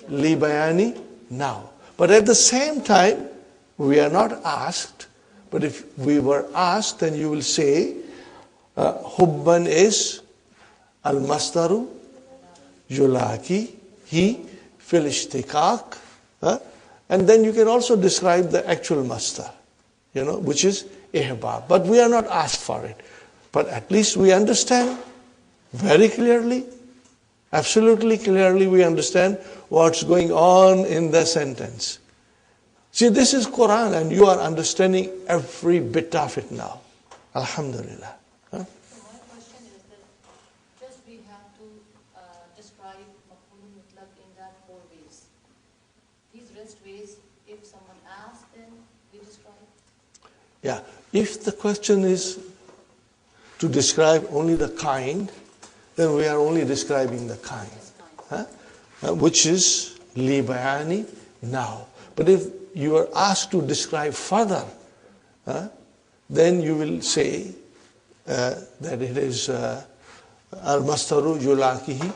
li bayani now. But at the same time, we are not asked. But if we were asked, then you will say, hubban is al-masdaru yulaki hi fil ishtiqaq. And then you can also describe the actual masdar, which is ihbab. But we are not asked for it. But at least we understand very clearly, absolutely clearly we understand what's going on in the sentence. See, this is Quran and you are understanding every bit of it now. Alhamdulillah. My question is that just we have to describe maf'ulun mutlaq in that 4 ways. These rest ways, if someone asks, then we describe. Yeah, if the question is to describe only the kind, then we are only describing the kind, which is li bayani now. But if you are asked to describe further, then you will say that it is al-mastaru yulakihi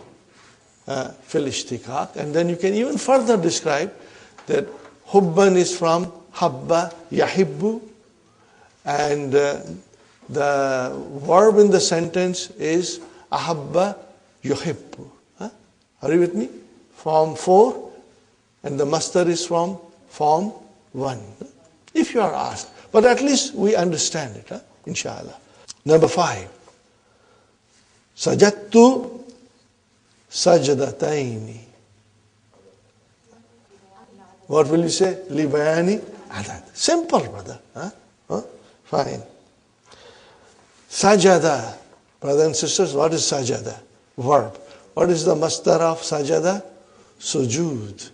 fil ishtiqaq, and then you can even further describe that hubban is from habba yahibbu, and the verb in the sentence is ahabba yuhibbu. Are you with me? Form 4, and the masdar is from form 1. If you are asked. But at least we understand it, inshallah. Number 5. Sajadtu sajdataini. What will you say? Li bayani adad. Simple, brother. Fine. Sajada. Brothers and sisters, what is sajada? Verb. What is the masdar of sajada? Sujud.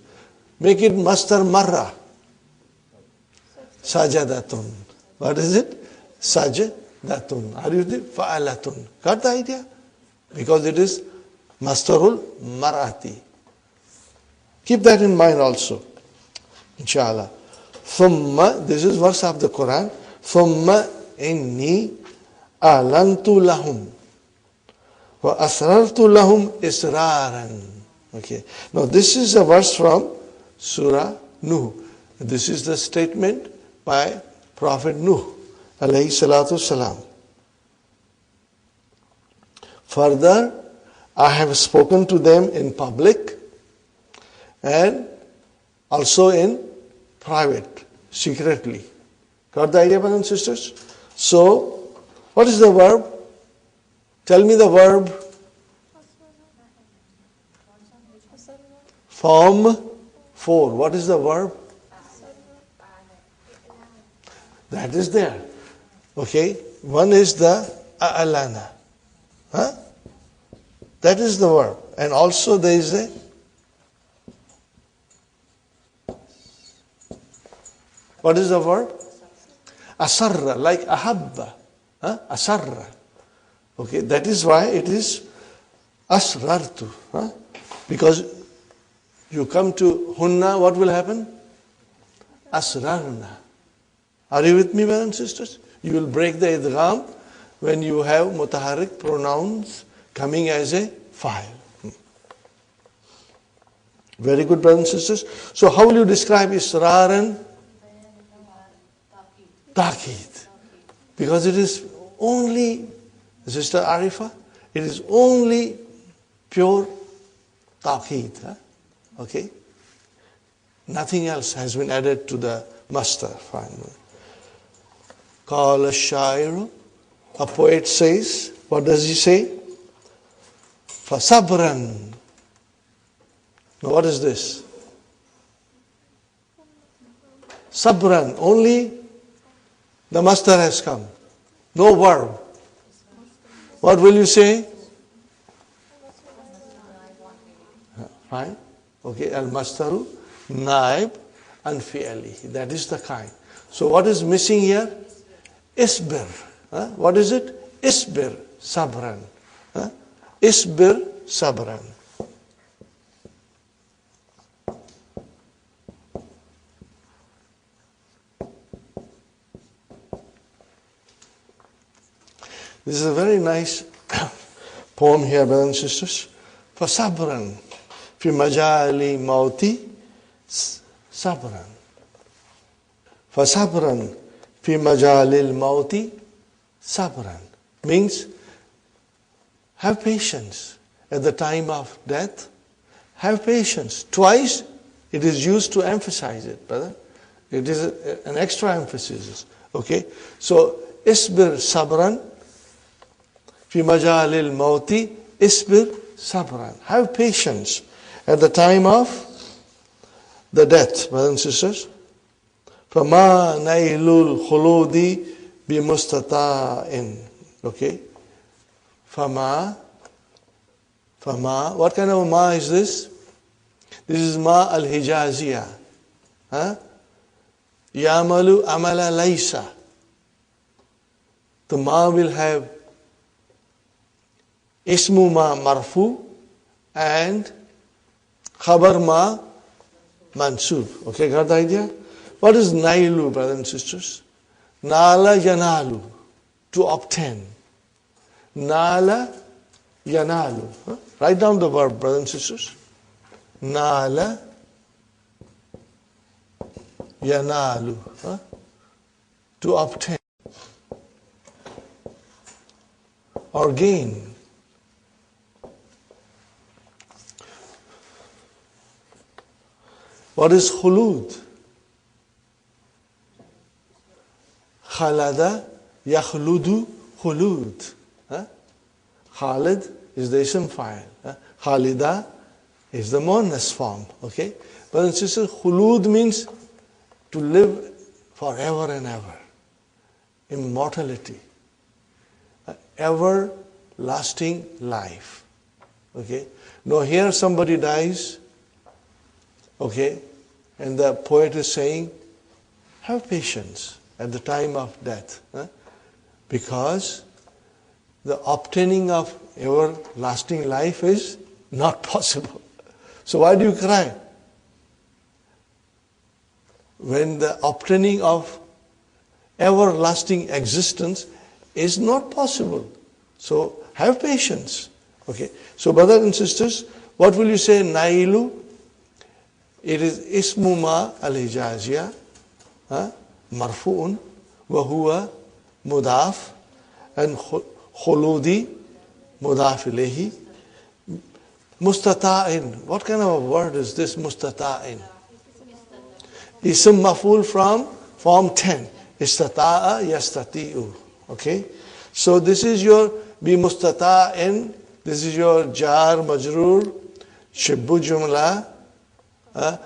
Make it masdar marra. Sajadatun. What is it? Sajadatun. Are you with it? Fa'alatun. Got the idea? Because it is masdarul marati. Keep that in mind also. Inshallah. Thumma, this is verse of the Quran. Thumma inni alantu lahum wa asrartu lahum israran. Okay. Now this is a verse from Surah Nuh. This is the statement by Prophet Nuh alayhi salatu salam. Further, I have spoken to them in public and also in private, secretly. Got the idea, brothers and sisters? So, what is the verb? Tell me the verb. Form 4. What is the verb? That is there. Okay. One is the a'lana. That is the verb. And also there is a what is the verb? Asarra, like ahabba. Asarra. Okay, that is why it is asrartu. Because you come to hunna, what will happen? Asrarna. Are you with me, brothers and sisters? You will break the idgham when you have mutaharrik pronouns coming as a file. Very good, brothers and sisters. So how will you describe israran? Taqeed. Because it is only, Sister Arifa, it is only pure taqeed. Okay? Nothing else has been added to the master. Fine. Qala ash-sha'iru, a poet says, what does he say? Fasabran. Now what is this? Sabran, only the master has come. No verb. What will you say? Fine. Okay, al-mastaru, naib, and fi'ali. That is the kind. So what is missing here? Isbir. What is it? Isbir, sabran. Isbir, sabran. This is a very nice poem here, brothers and sisters. Fasabran. في مجال موتي صبرا. فصبرا في مجال الموت صبرا means have patience at the time of death. Have patience. Twice it is used to emphasize it, brother. It is an extra emphasis. Okay? So, isbir sabran fi majalil mauti isbir sabran. Have patience at the time of the death, brothers and sisters. فَمَا نَيْلُ الْخُلُودِ بِمُسْتَطَاعٍ. Okay? فَمَا. What kind of ma is this? This is ma al-hijaziyah. Huh? Yamalu amala laysa. The ma will have ismu ma marfu and khabar ma mansub. Okay, got the idea? What is nailu, brothers and sisters? Nala yanalu, to obtain. Nala yanalu. Huh? Write down the verb, brothers and sisters. Nala yanalu, huh? To obtain or gain. What is khulud? Khalada yakhludu khulud. Huh? Khalid is the ism fa'il. Khalida is the muannas form. Okay? Brothers and sisters, khulud means to live forever and ever. Immortality. Everlasting life. Okay? Now here somebody dies. Okay? And the poet is saying, have patience at the time of death. Because the obtaining of everlasting life is not possible. So why do you cry? When the obtaining of everlasting existence is not possible. So have patience. Okay. So brothers and sisters, what will you say? Nailu. It is ismu ma al-hijaziyah. Marfu'un. Wa huwa mudaf. And khuludi mudaf ilayhi. Mustata'in. What kind of a word is this mustata'in? Ism maf'ul from form 10. Istata'a yastati'u. Okay? So this is your bi mustata'in. This is your jar majrur. Shibbu jumla.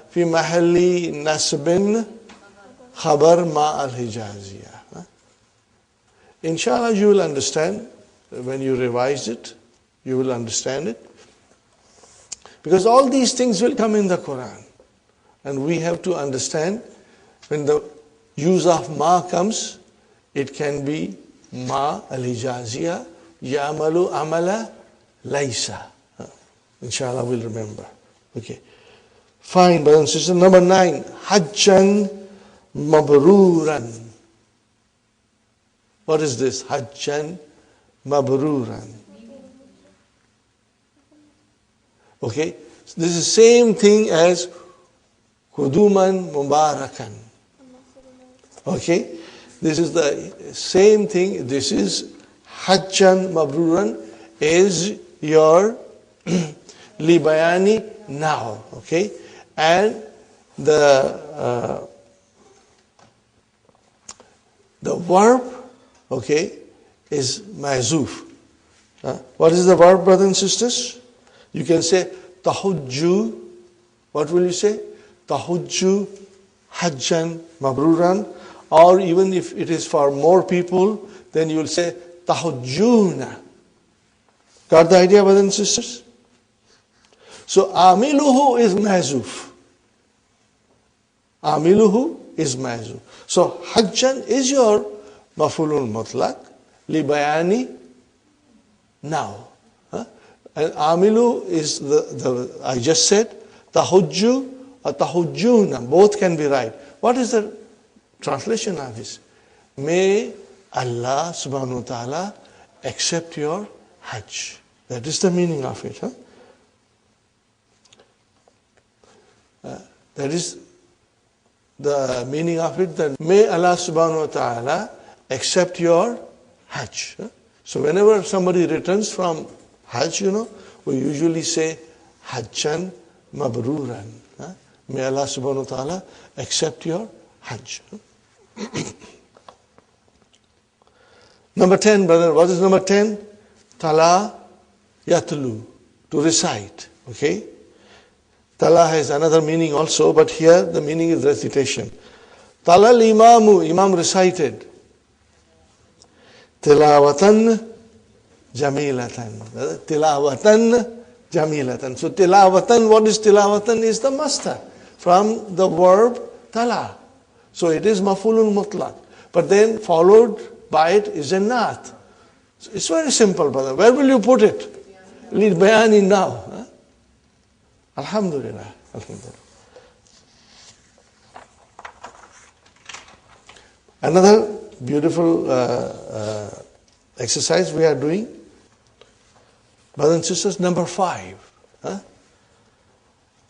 Fi mahalli nasbin. Khabar ma al-hijaziyah. Inshallah you will understand when you revise it. You will understand it. Because all these things will come in the Quran. And we have to understand when the use of ma comes, it can be ma al-hijaziyah, ya'malu amala laysa. Inshallah we'll remember. Okay. Fine, brothers and sisters. Number 9, hajjan mabruran. What is this? Hajjan mabruran. Okay. This is the same thing as Kuduman Mubarakan. Okay? This is the same thing. This is Hajjan Mabruran is your Libayani now. Okay? And the verb, okay, is Mazuf. What is the verb, brothers and sisters? You can say Tahujju. What will you say? Tahujju Hajjan Mabruran. Or even if it is for more people, then you will say Tahujjuna. Got the idea, brothers and sisters? So Amiluhu is Mazuf. Amiluhu is Mazuf. So Hajjan is your Mafulun Mutlaq. Libayani now. And Amilu is the I just said, Tahujju or Tahujjuna, both can be right. What is the translation of this? May Allah subhanahu wa ta'ala accept your Hajj. That is the meaning of it. That is the meaning of it, that may Allah subhanahu wa ta'ala accept your Hajj. So whenever somebody returns from Hajj, we usually say Hajjan Mabruran. May Allah subhanahu wa ta'ala accept your Hajj. Number 10, brother. What is number 10? Tala Yatlu, to recite. Okay? Tala has another meaning also, but here the meaning is recitation. Tala al-imamu, imam recited. Tilawatan jamilatan. Tilawatan jamilatan. So tilawatan, what is tilawatan? Is the masdar from the verb tala. So it is mafulun mutlaq. But then followed by it is a naat. So it's very simple, brother. Where will you put it? Lead bayani now. Alhamdulillah. Alhamdulillah. Another beautiful exercise we are doing. Brothers and sisters, number 5.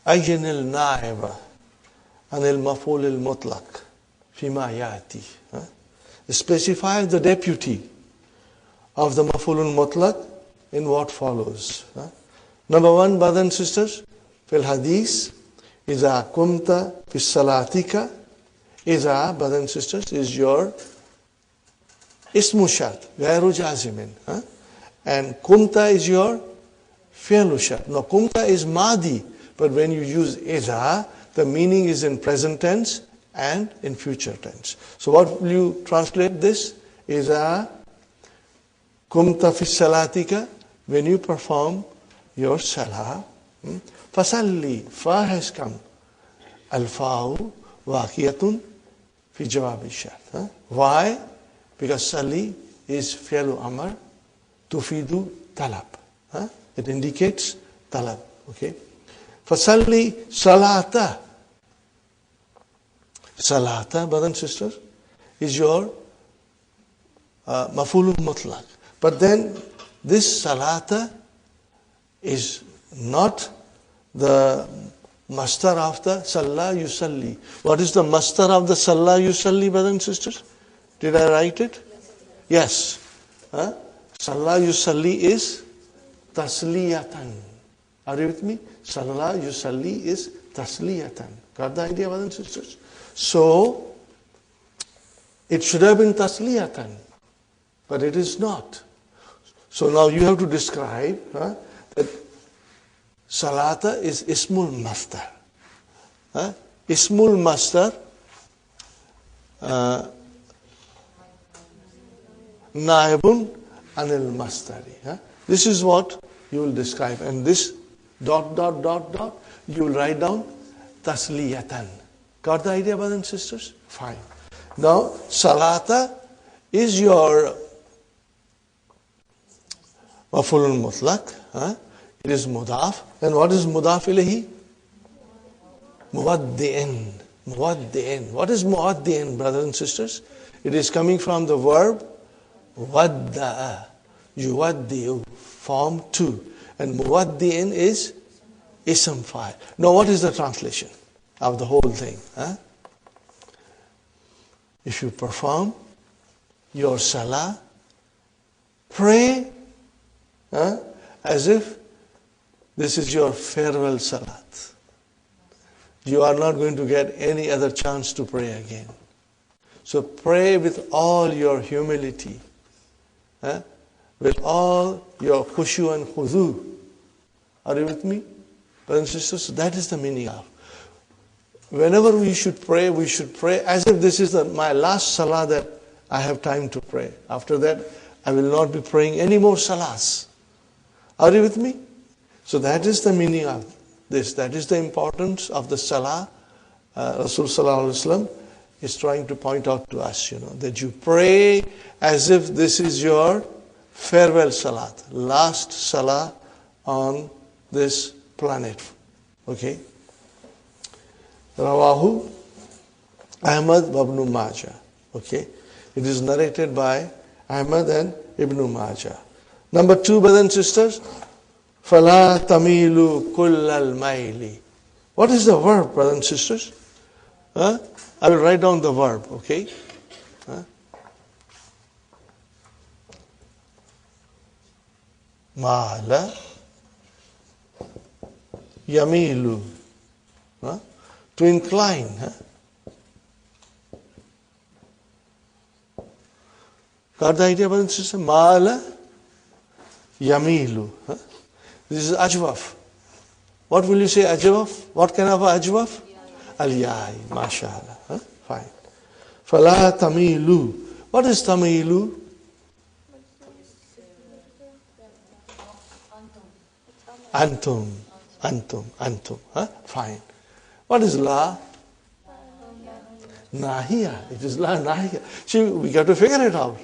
أين النائب عن المفعول المطلق فيما يأتي. Specify the deputy of the maf'ul mutlaq in what follows. Number 1, brothers and sisters, في الحديث إذا قمت في صلاتك. إذا, brothers and sisters, is your اسم شرط غير جازم. And قمت is your فعل شرط. Now قمت is ماضي, but when you use إذا, the meaning is in present tense and in future tense. So what will you translate this? إذا قمت في صلاتك, when you perform your salah. فصلي, fa has come. الفاء واقية في جواب الشرط. Why? Because صلي is فعل أمر تفيد طلب. It indicates طلب. Okay. فصلي صلاة. Salata, brothers and sisters, is your maf'ul mutlaq. But then this salata is not the masdar of the salla yusalli. What is the masdar of the salla yusalli, brothers and sisters? Did I write it? Yes. Salla yusalli is tasliyatan. Are you with me? Salla yusalli is tasliyatan. Got the idea, brothers and sisters? So, it should have been tasliyatan, but it is not. So now you have to describe that salata is ismul masdar. Ismul masdar naibun anil masdari. This is what you will describe. And this ... you will write down tasliyatan. Got the idea, brothers and sisters? Fine. Now, salata is your maf'ulun mutlaq. It is mudaf. And what is mudaf ilayhi? Muwaddi'in. Muwaddi'in. What is muwaddi'in, brothers and sisters? It is coming from the verb wadda'a. Yuwaddi'u. Form 2. And muwaddi'in is ism fa'il. Now, what is the translation of the whole thing? If you perform your salah, pray as if this is your farewell salat. You are not going to get any other chance to pray again. So pray with all your humility, with all your khushu and khudu. Are you with me? Brothers and sisters, that is the meaning of. Whenever we should pray as if this is my last salah that I have time to pray. After that, I will not be praying any more salahs. Are you with me? So that is the meaning of this. That is the importance of the salah. Rasul Sallallahu Alaihi Wasallam is trying to point out to us, that you pray as if this is your farewell salat, last salah on this planet. Okay? Rawahu Ahmad ibn Majah. Okay? It is narrated by Ahmad and Ibn Majah. Number 2, brothers and sisters, فَلَا تَمِيلُوا كُلَّ الْمَيْلِ What is the verb, brothers and sisters? I will write down the verb, okay? Mala yamilu. To incline. Got the idea, brothers and sisters? Mala yamilu. This is ajwaf. What will you say ajwaf? What kind of ajwaf? Al-yai, mashallah. Fine. Fala tamilu. What is tamilu? Antum. Fine. What is la? Nahiya. It is la nahiya. See, we got to figure it out.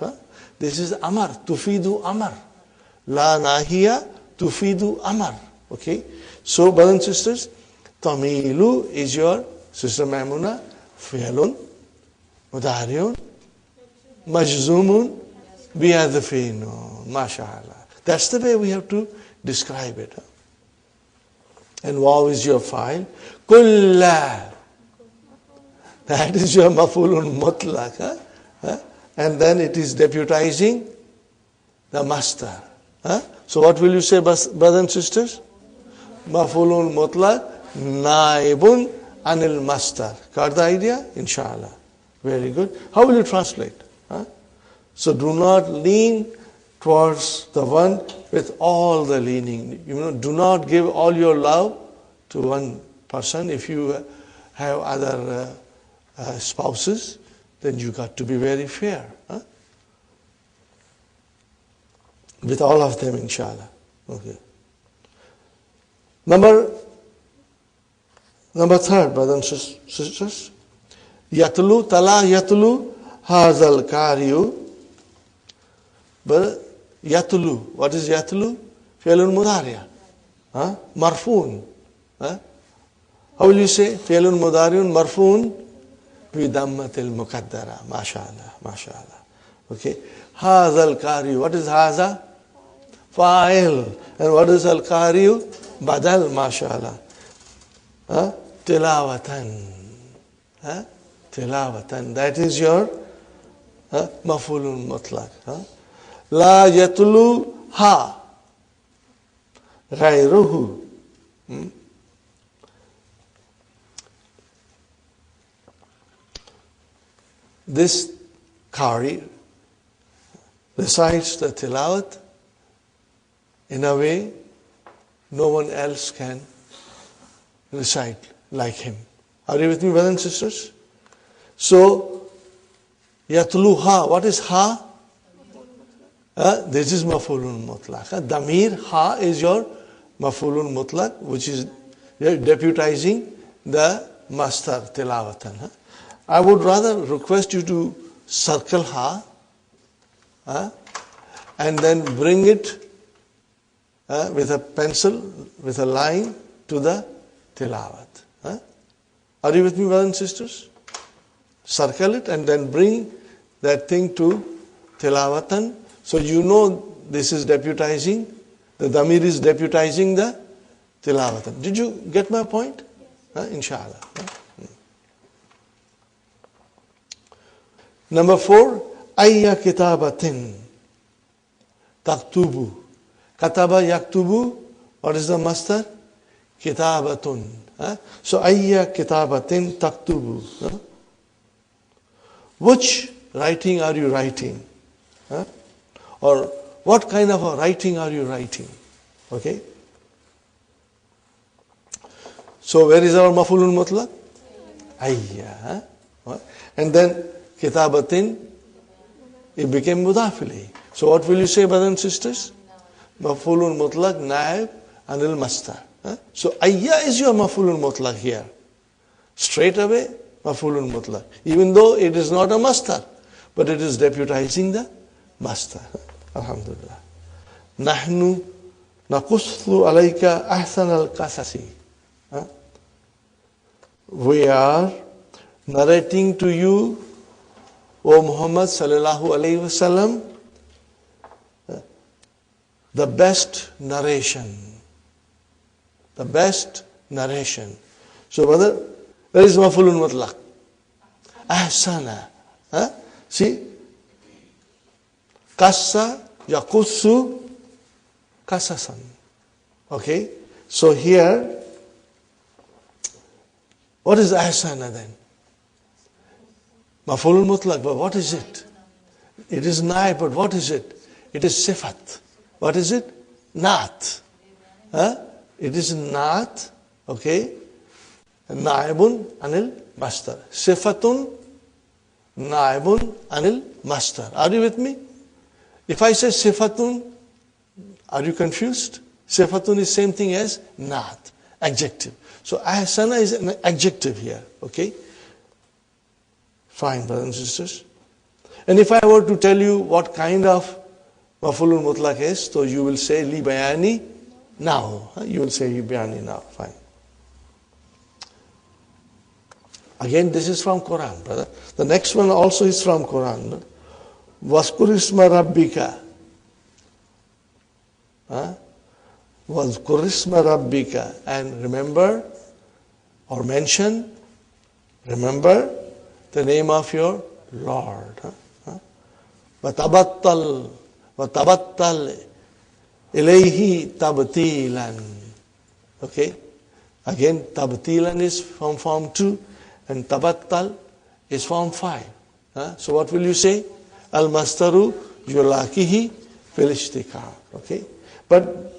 This is amar. Tufidu amar. La nahiya tufidu amar. Okay. So, brothers and sisters, tamilu is your Sister Maimuna, fi'lun, mudariun, majzumun, biyadfinun. MashaAllah. That's the way we have to describe it. And waw is your file. Kulla. That is your mafulun mutlaq. And then it is deputizing the master. So what will you say, brothers and sisters? Mafulun mutlaq, naibun anil master. Got the idea? Inshallah. Very good. How will you translate? So do not lean towards the one with all the leaning. Do not give all your love to one person. If you have other spouses, then you got to be very fair. With all of them, inshallah. Okay. Number third, brothers and sisters. Yatlu, tala yatlu, hazal kariyu. But yatlu, what is yatlu? Fi'lun mudariya. Marfoon. How will you say? Fi'lun mudariun marfoon bidammatil muqaddara. MashaAllah. Okay. Hazal kariyu. What is haza? Fa'il. And what is al kariyu? Badal. MashaAllah. Tilawatan. Tilawatan. That is your mafulun mutlaq. La yatlu ha. Ghayruhu. This qari recites the tilawat in a way no one else can recite like him. Are you with me, brothers and sisters? So, yatluha, what is ha? This is mafulun mutlaq. Damir, ha is your mafulun mutlaq, which is deputizing the master tilawatan. I would rather request you to circle ha and then bring it with a pencil, with a line to the tilawat. Are you with me, brothers and sisters? Circle it and then bring that thing to tilawatan. So you know this is deputizing, the damir is deputizing the tilawatan. Did you get my point? Yes. Inshallah. Number 4, ayya kitabatin taktubu. Kataba yaktubu, what is the master? Kitabatun. So ayya kitabatin taktubu. Which writing are you writing? Or what kind of a writing are you writing? Okay. So where is our mafulun mutlaq? Ayya. And then kitabatin, it became mudaf. So what will you say, brothers and sisters? Mafulun mutlaq, naib, anil master. So ayya is your mafulun mutlaq here. Straight away, mafulun mutlaq. Even though it is not a master, but it is deputizing the master. Alhamdulillah. Nahnu naqussu alayka ahsan al-qasasi. We are narrating to you, O Muhammad sallallahu alayhi wasallam, the best narration. The best narration. So brother, where is maf'ulun mutlaq? Ahsana. See, kassa yakussu kasasan. Okay, so here, what is ahsana then? Maf'ulun mutlaq, but what is it? It is naib, but what is it? It is sifat. What is it? Naat. It is naat, okay? Naibun anil mastar. Sifatun naibun anil mastar. Are you with me? If I say sifatun, are you confused? Sifatun is same thing as naat, adjective. So ahsana is an adjective here, okay? Fine, brothers and sisters. And if I were to tell you what kind of maf'ulun mutlaq is, so you will say li bayani now. You will say li bayani now. Fine. Again, this is from Quran, brother. The next one also is from Quran. Waskur isma rabbika. Waskur isma rabbika. And remember or mention, remember the name of your Lord. وَتَبَتَّلْ إِلَيْهِ تَبْتِيلًا. Okay? Again, tabtilan is from form 2 and tabattal is form 5. So what will you say? Al-mastaru yulakihi fil ishtikar. Okay? But,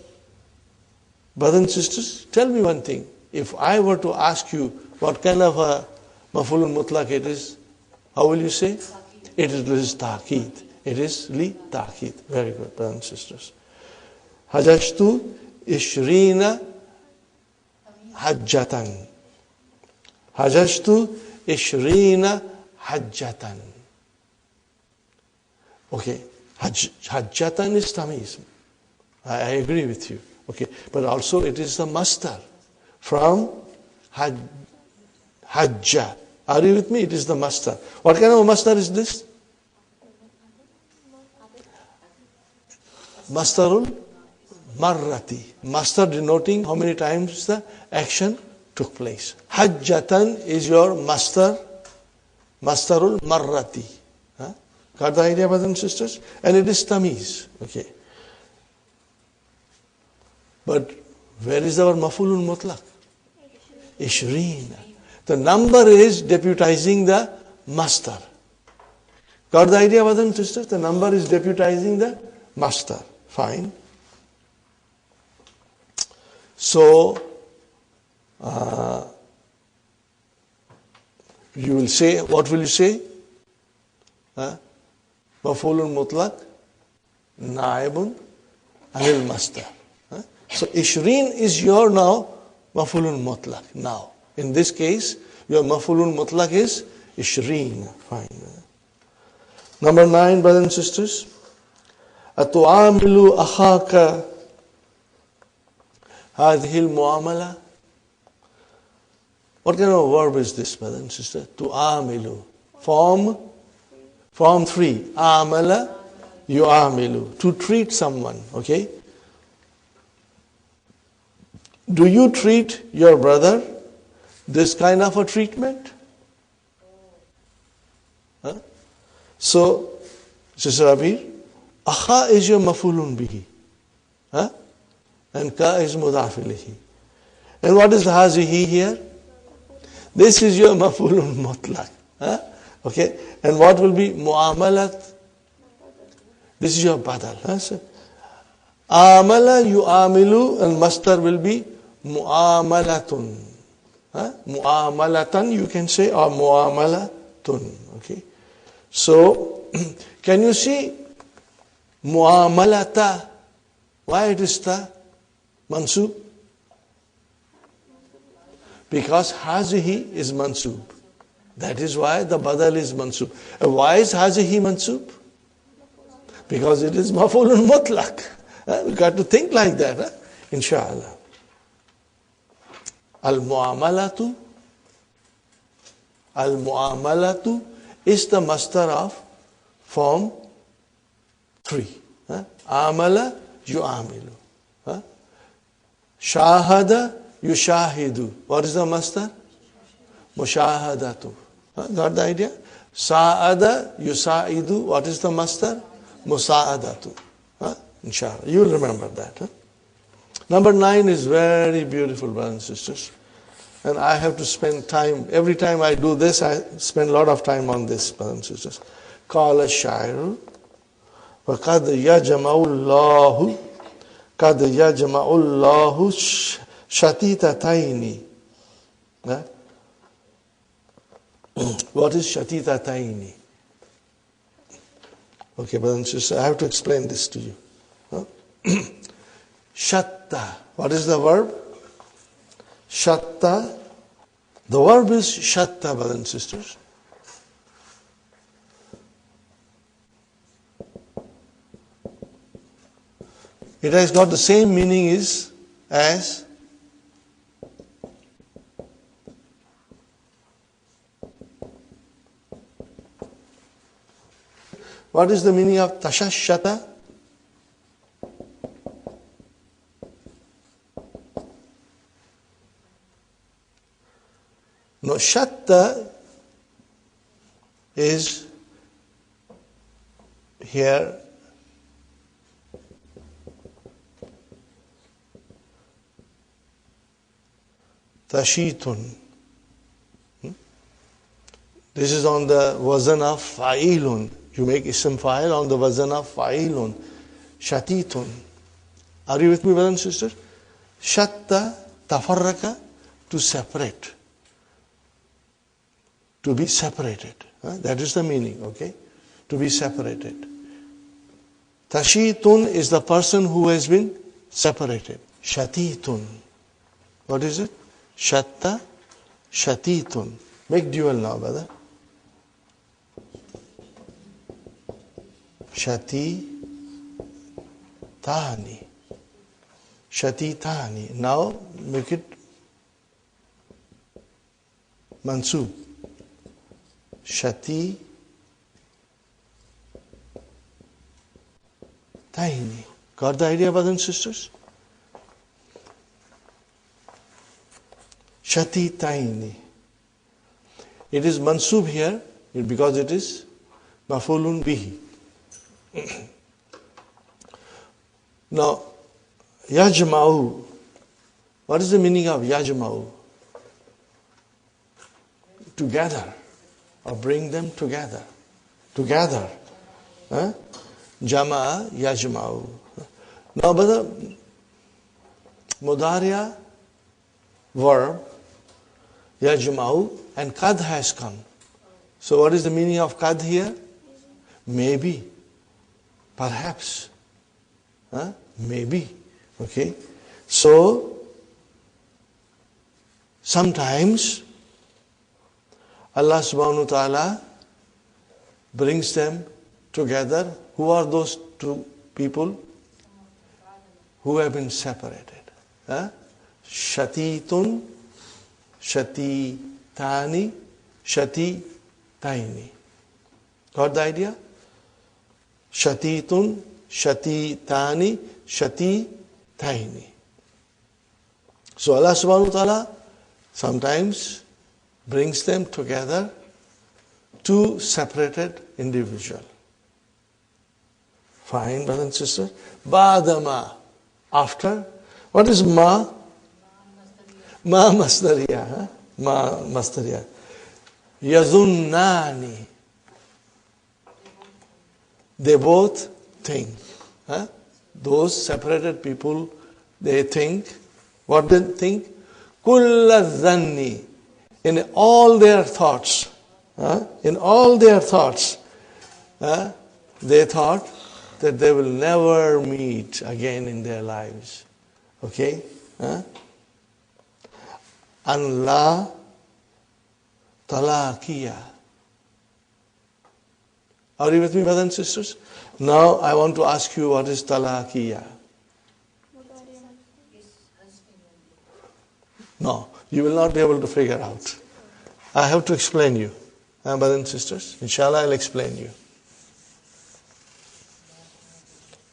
brothers and sisters, tell me one thing. If I were to ask you what kind of a maf'ulun mutlaq it is, how will you say? It is ta'keed. It is li ta'keed. Very good, brothers and sisters. Hajjtu ishrina hajjatan. Hajjtu ishrina hajjatan. Okay. Hajjatan is tamiz. I agree with you. Okay. But also it is the masdar from hajja. Are you with me? It is the masdar. What kind of a masdar is this? Masdarul marrati. Masdar denoting how many times the action took place. Hajjatan is your masdar. Masdarul marrati. Got the idea, brothers and sisters? And it is tamiz. Okay. But where is our maf'ulun mutlaq? Ishrina. The number is deputizing the masdar. Got the idea, brothers and sisters? The number is deputizing the masdar. Fine. So, you will say, what will you say? Maf'ulun mutlaq, naibun anil masdar. So, ishreen is your now maf'ulun mutlaq. Now, in this case, your maf'ulun mutlaq is ishreen. Fine. Number 9, brothers and sisters. أتعامل أخاك هذه المعاملة. What kind of verb is this, brother and sister? تعامل. Form 3. Amala yu'amilu. To treat someone. Okay? Do you treat your brother this kind of a treatment? So, Sister Abir, Akha is your maf'ulun bihi. And ka is mudaf ilayhi. And what is hazihi here? This is your maf'ulun mutlaq. Okay? And what will be mu'amalat? This is your badal. Amala yu'amilu and masdar will be mu'amalatun. Mu'amalatan you can say, or mu'amalatun. Okay? So, can you see mu'amalata? Why it is ta? Mansub? Because hazihi is mansub. That is why the badal is mansub. And why is hazihi mansub? Because it is maf'ulun mutlaq. We got to think like that, inshallah. Al-mu'amalatu is the masdar of form 3. Amala yu'amilu. Shahada yushahidu. What is the masdar? Mushahadatu. Got the idea? Sa'ada, yusa'idu. What is the masdar? Musa'adatu. Inshallah. You will remember that. Number 9 is very beautiful, brothers and sisters. And I have to spend time. Every time I do this, I spend a lot of time on this, brothers and sisters. قال الشاعر وقد يجمع الله قد يجمع الله شتيتتين. What is shatitataini? Okay, brothers and sisters, I have to explain this to you. Shatta. What is the verb? Shatta. The verb is shatta, brothers and sisters. It has got the same meaning as what is the meaning of tashashshata? No, shatta is here tashitun. This is on the wazan of fa'ilun. You make ism fa'il on the wazan of fa'ilun. Shatitun. Are you with me, brothers and sisters? Shatta, tafarraka, to separate. To be separated. That is the meaning, okay? To be separated. Tashitun is the person who has been separated. Shatitun. What is it? Shatta, shatitun. Make dual now, brother. Shati, tani. Shati, tani. Now make it mansub. Shati, taini. Got the idea, brothers and sisters? Shati, taini. It is mansub here because it is mafulun bihi. Now, yajma'u. What is the meaning of yajma'u? Together. Or bring them together. Together. Jama'a yajma'u. Now, brother, mudariya, verb, yajma'u, and kad has come. So what is the meaning of kad here? Maybe. Perhaps. Maybe. Okay. So, sometimes Allah subhanahu wa ta'ala brings them together. Who are those two people? Who have been separated. Shatitun, shatitani, shatitaini. Got the idea? Shatitun, shatitani, shatitaini. So Allah subhanahu wa ta'ala sometimes brings them together, two separated individuals. Fine, brothers and sisters. Ba'dama, after. What is ma? Ma masdariya. Ma masdariya. Yazunnani. They both think. Those separated people, they think. What they think? Kulla dhanni. In all their thoughts. In all their thoughts. They thought that they will never meet again in their lives. Okay? An la talaqiya. Are you with me, brothers and sisters? Now I want to ask you, what is talaqiya? No, you will not be able to figure out. I have to explain you. Brothers and sisters, inshallah I'll explain you.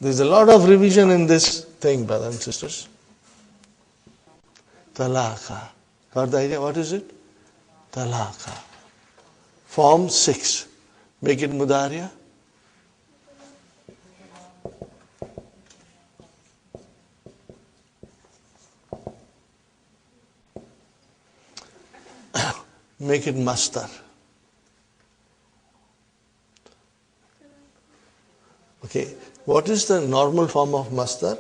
There's a lot of revision in this thing, brothers and sisters. Talaqa. Got the idea? What is it? talaka. Form 6. Make it mudariya. Make it mastar. Okay. What is the normal form of mastar?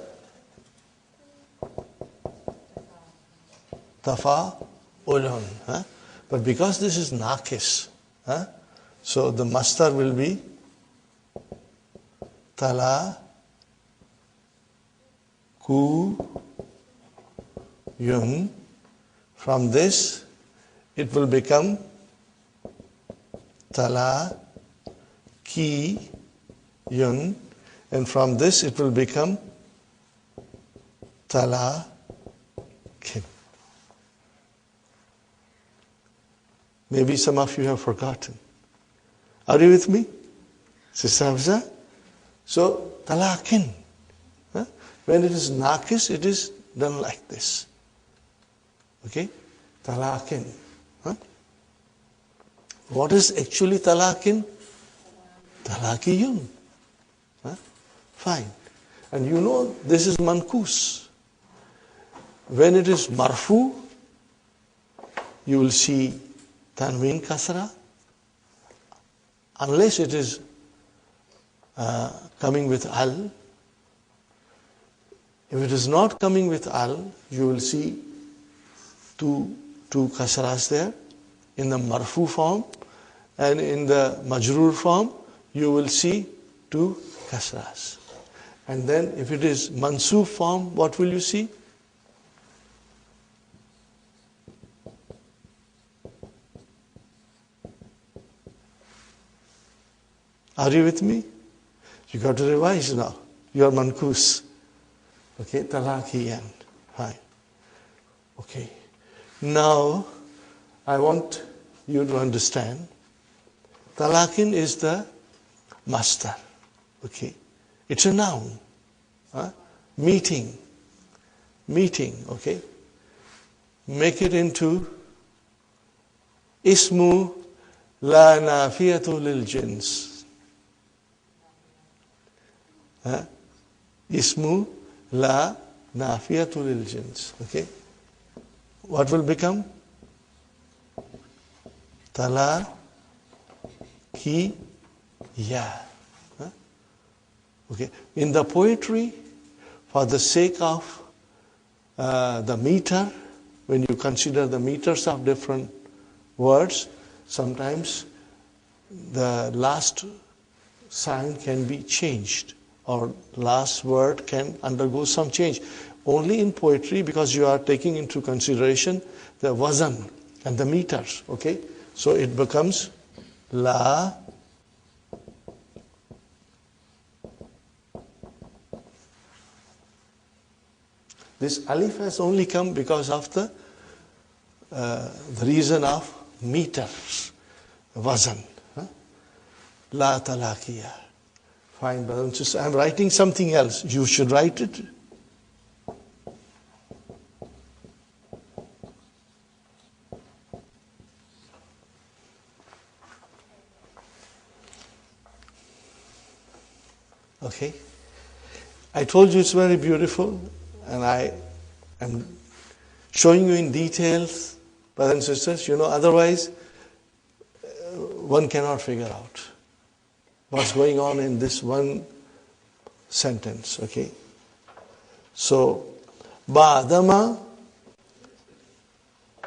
Tafa'ulun. Huh? But because this is nakis, huh? So the mastar will be tala ku yun. From this, it will become tala ki yun, and from this it will become tala kin. Maybe some of you have forgotten. Are you with me? Sister Hafsa? So, talakin. Huh? When it is nakis, it is done like this. Okay? Talakin. Huh? What is actually talakin? Talakiyun. Huh? Fine. And you know this is mankus. When it is marfu, you will see tanween kasra, unless it is coming with al. If it is not coming with al, you will see two kasras there in the marfu form, and in the majrur form you will see two kasras. And then if it is mansoob form, what will you see? Are you with me? You got to revise now. You are mankus. Okay, talakiyan. Fine. Okay. Now, I want you to understand, talakin is the master. Okay. It's a noun. Huh? Meeting. Okay. Make it into ismu la nafiyatu lil jins. Ismu la nafiyatu lil jins. Okay. What will become? Tala ki ya. Okay. In the poetry, for the sake of the meter, when you consider the meters of different words, sometimes the last sign can be changed, or last word can undergo some change. Only in poetry, because you are taking into consideration the wazan and the meters. Okay, so it becomes la This alif has only come because of the reason of meters, wazan. La talakiya. Fine, brothers and sisters. I'm writing something else. You should write it. Okay. I told you it's very beautiful, and I am showing you in details, brothers and sisters. You know, otherwise one cannot figure out what's going on in this one sentence. Okay. So, ba'dama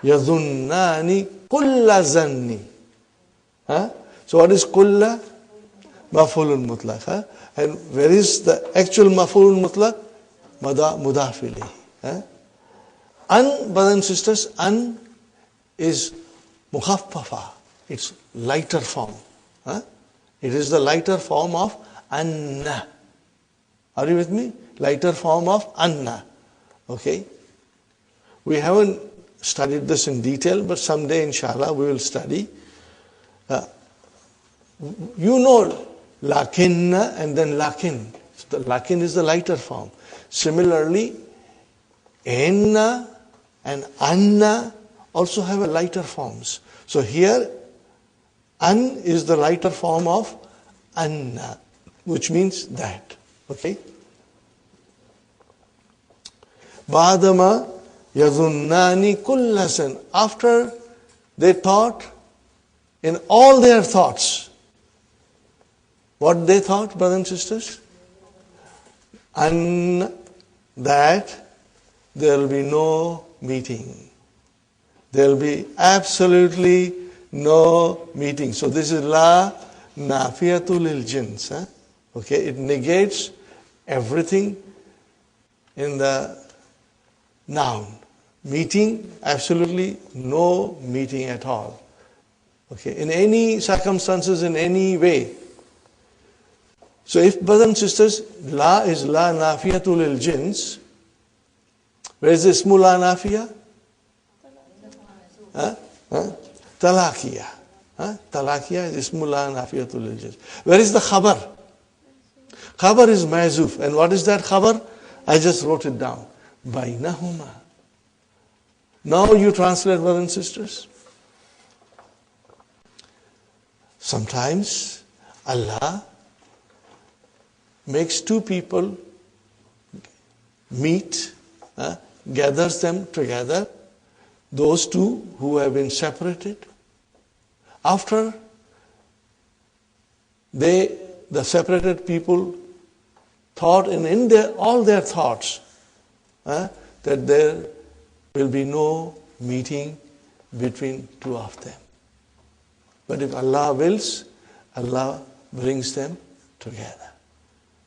yadunnani kulla zanni. So what is kulla? Maf'ulun mutlaq. And where is the actual maf'ulun mutlaq? Mudaf ilayhi. An, brothers and sisters, an is mukhaffafa. It's lighter form. It is the lighter form of anna. Are you with me? Lighter form of anna. Okay. We haven't studied this in detail, but someday inshallah we will study. You know lakinna and then lakin. So the lakin is the lighter form. Similarly, enna and anna also have a lighter forms. So here, an is the lighter form of anna, which means that. Okay? Badama yazunnani kullasan. After they thought in all their thoughts. What they thought, brothers and sisters? And that there will be no meeting. There will be absolutely no meeting. So this is la nafiyatu lil jins. Okay, it negates everything in the noun. Meeting, absolutely no meeting at all. Okay, in any circumstances, in any way. So if, brothers and sisters, la is la nafiyatu lil jins, where is the ismu la nafiya? Talaqiya. Talaqiya is ismu la nafiyatu lil jins. Where is the khabar? Khabar is ma'zuf. And what is that khabar? I just wrote it down. Bainahuma. Now you translate, brothers and sisters. Sometimes Allah makes two people meet, gathers them together, those two who have been separated. After the separated people thought in all their thoughts that there will be no meeting between two of them. But if Allah wills, Allah brings them together.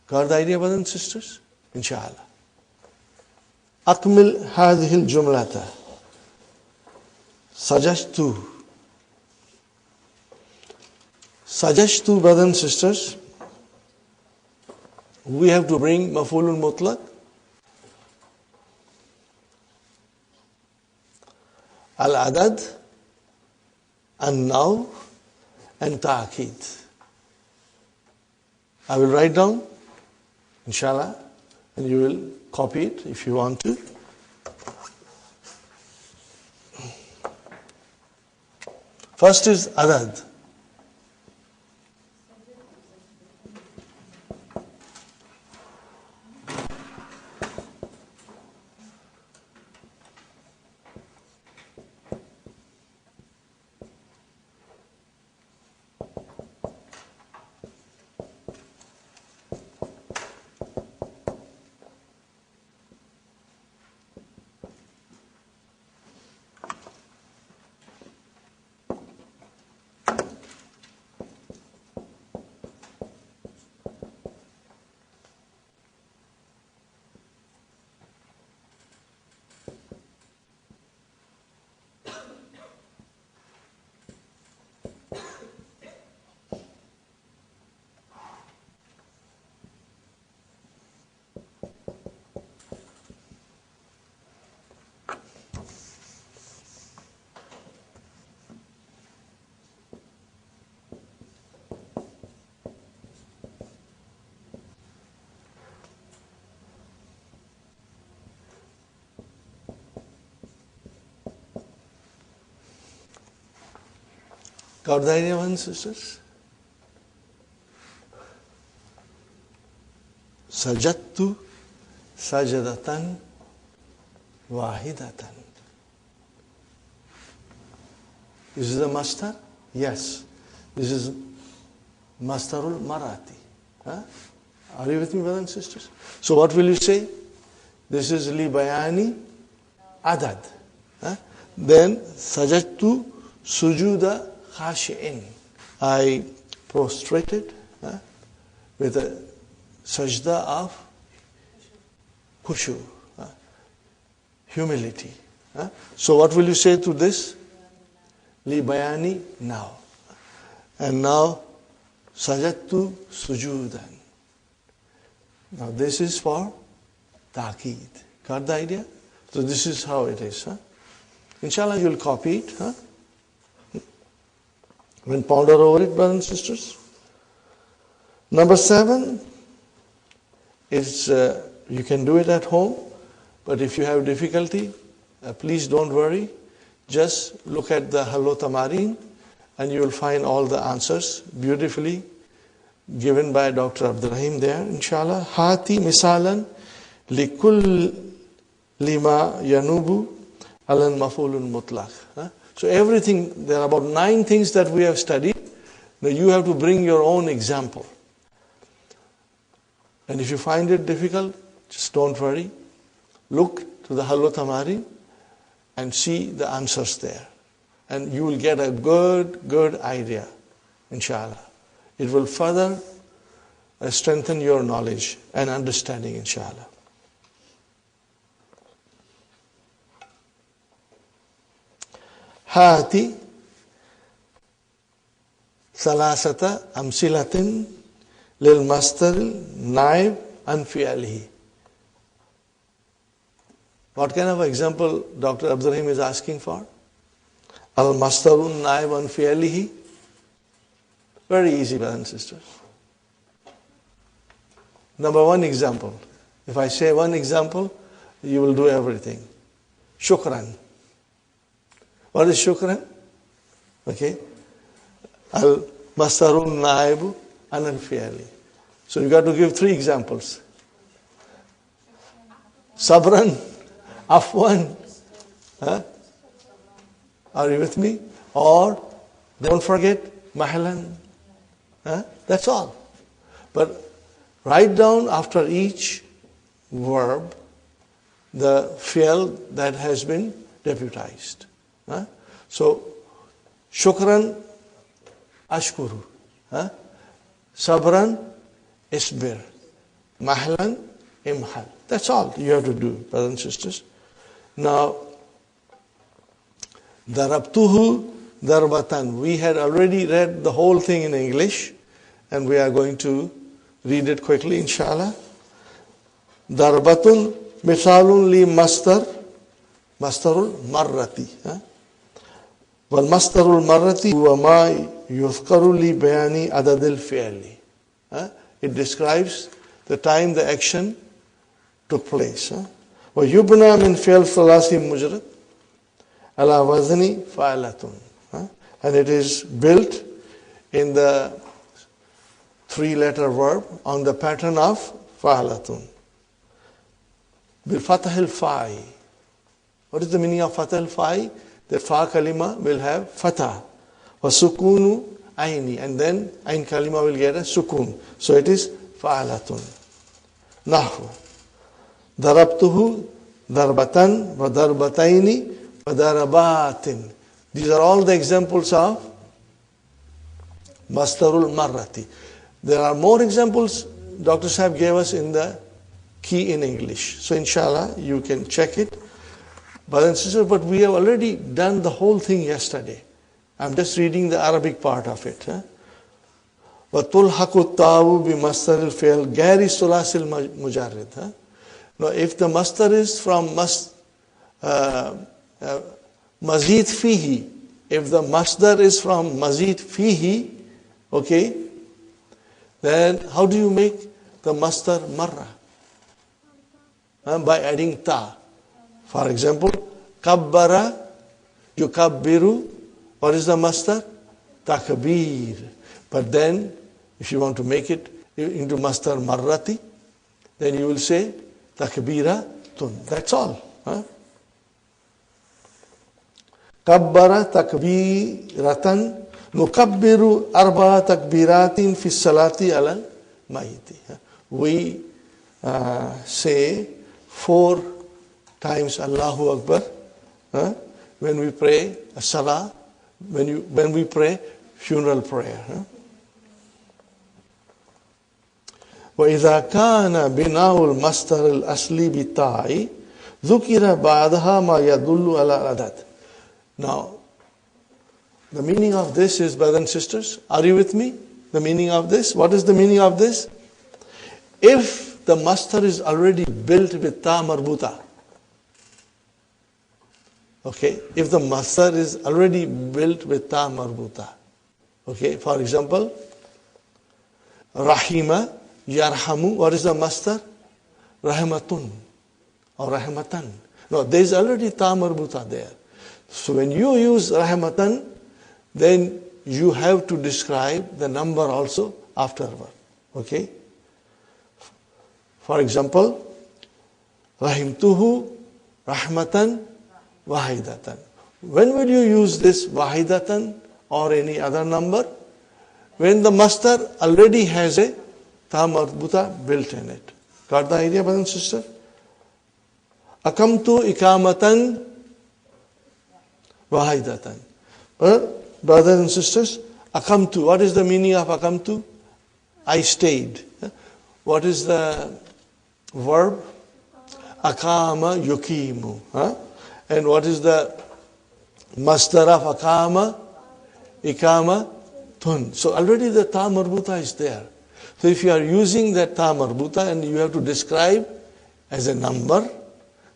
Got the idea, brothers and sisters? Inshallah. أكمل هذه الجملة. سجدت. سجدت, brothers and sisters. We have to bring maf'ulun mutlaq. Al-adad, an-naw, and ta'akid. I will write down, inshallah, and you will copy it if you want to. First is adad. Got the idea, brothers and sisters? Sajadtu sajadatan wahidatan. This is the master? Yes. This is mastarul marati. Are you with me, brothers and sisters? So what will you say? This is li bayani adad. Then sajadtu sujuda khashi'in. I prostrated with a sajda of khushu, humility. So what will you say to this? Li bayani now. And now sajadtu sujudan. Now this is for ta'keed. Got the idea? So this is how it is. Inshallah you'll copy it. When ponder over it, brothers and sisters. Number 7 is you can do it at home, but if you have difficulty, please don't worry. just look at the Hello Tamarin and you will find all the answers beautifully given by Dr. Abdurrahim there, inshallah. Hati misalan likul lima yanubu alan mafulun mutlaq. So everything, there are about 9 things that we have studied. Now you have to bring your own example. And if you find it difficult, just don't worry. Look to the Hello Tamarin and see the answers there. And you will get a good idea, inshallah. It will further strengthen your knowledge and understanding, inshallah. Hati salasata amsilatin lil mastar naib an fi'alihi. What kind of example Dr. Abdurrahim is asking for? Al mastarun naib an fi'alihi. Very easy, brothers and sisters. Number 1 example. If I say 1 example, you will do everything. Shukran. What is shukran? Okay. Al mastarun naibu an al-fi'ali. So you got to give 3 examples. Sabran, afwan. Are you with me? Or don't forget mahlan. That's all. But write down after each verb the fi'l that has been deputized. So, shukran, ashkuru. Sabran, isbir. Mahlan, imhal. That's all you have to do, brothers and sisters. Now, darabtuhu darbatan. We had already read the whole thing in English, and we are going to read it quickly, inshallah. Darbatun misalun li mastarul marrati. Wal mastarul marrati huwa ma yuzkaru li bayani adadil fi'li. It describes the time the action took place. Wa yubna min fi'l thalasi mujrad ala wazni fa'alatun. And it is built in the 3-letter verb on the pattern of fa'alatun. Bil fatahil fa'i. What is the meaning of fatahil fa'i? The fa kalima will have fatah. Wa sukunu aini. And then ain kalima will get a sukun. So it is fa'alatun. Nahu. Darabtuhu darbatan wa darbataini wa darabatin. These are all the examples of mastarul marrati. There are more examples Dr. Sahib gave us in the key in English. So inshallah you can check it. Brothers and sisters, but we have already done the whole thing yesterday. I'm just reading the Arabic part of it. وَتُلْحَقُ التَّاءُ بِمَصْدَرِ الْفِعْلِ غَيْرِ ثُلَاثِ الْمُجَرِّدِ. Now if the masdar is from mazid fihi, if the masdar is from mazid fihi, okay, then how do you make the masdar marra? By adding ta. For example, kabbara, yukabbiru. What is the masdar? Takbir. But then, if you want to make it into masdar marrati, then you will say takbira tun. That's all. Kabbara takbiratan. Nukabbiru arba takbiratin fi salati alal mayiti. We say 4 times Allahu Akbar when we pray a salah, when we pray funeral prayer. وَإِذَا كَانَ بِنَاءُ الْمَصْدَرِ الْأَصْلِ بِالتَّاءِ ذُكِرَ بَعْدَهَا مَا يَدُلُّ عَلَى الْعَدَدِ. Now, the meaning of this is, brothers and sisters, are you with me? The meaning of this? What is the meaning of this? If the masdar is already built with ta marbuta, okay, if the masdar is already built with ta marbuta, okay, for example, rahima, yarhamu, what is the masdar? Rahmatun or rahmatan. No, there is already ta marbuta there. So when you use rahmatan, then you have to describe the number also afterward. Okay? For example, rahimtuhu rahmatan wahidatan. When will you use this wahidatan or any other number? When the masdar already has a ta marbuta built in it. Got the idea, brother and sister? Akamtu ikamatan wahidatan. Brothers and sisters, akamtu, what is the meaning of akamtu? I stayed. What is the verb? Akama yukimu. And what is the masdar of akama? Ikama tun. So already the ta marbuta is there. So if you are using that ta marbuta and you have to describe as a number,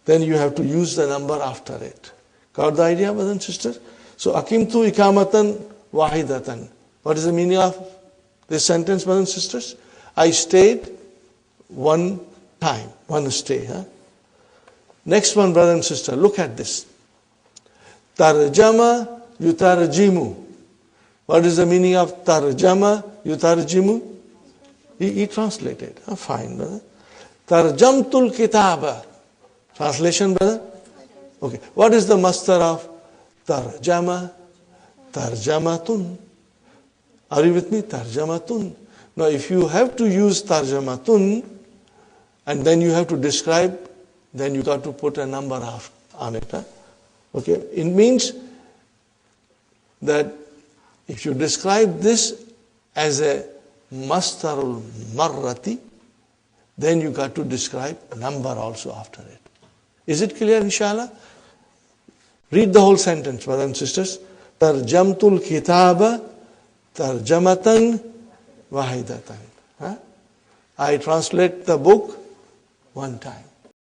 then you have to use the number after it. Got the idea, brothers and sisters? So akimtu ikamatan wahidatan. What is the meaning of this sentence, brothers and sisters? I stayed one time, one stay. Next one, brother and sister, look at this. Tarjama yutarjimu. What is the meaning of tarjama yutarjimu? He translated. Fine, brother. Tarjamtul kitaba. Translation, brother? Okay. What is the masdar of tarjama? Tarjamatun. Are you with me? Tarjamatun. Now, if you have to use tarjamatun, and then you have to describe, then you got to put a number on it. Okay. It means that if you describe this as a masdarul marrati, then you got to describe number also after it. Is it clear, inshallah? Read the whole sentence, brothers and sisters. Tarjamtul kitaba tarjamatan wahidatan. I translate the book one time.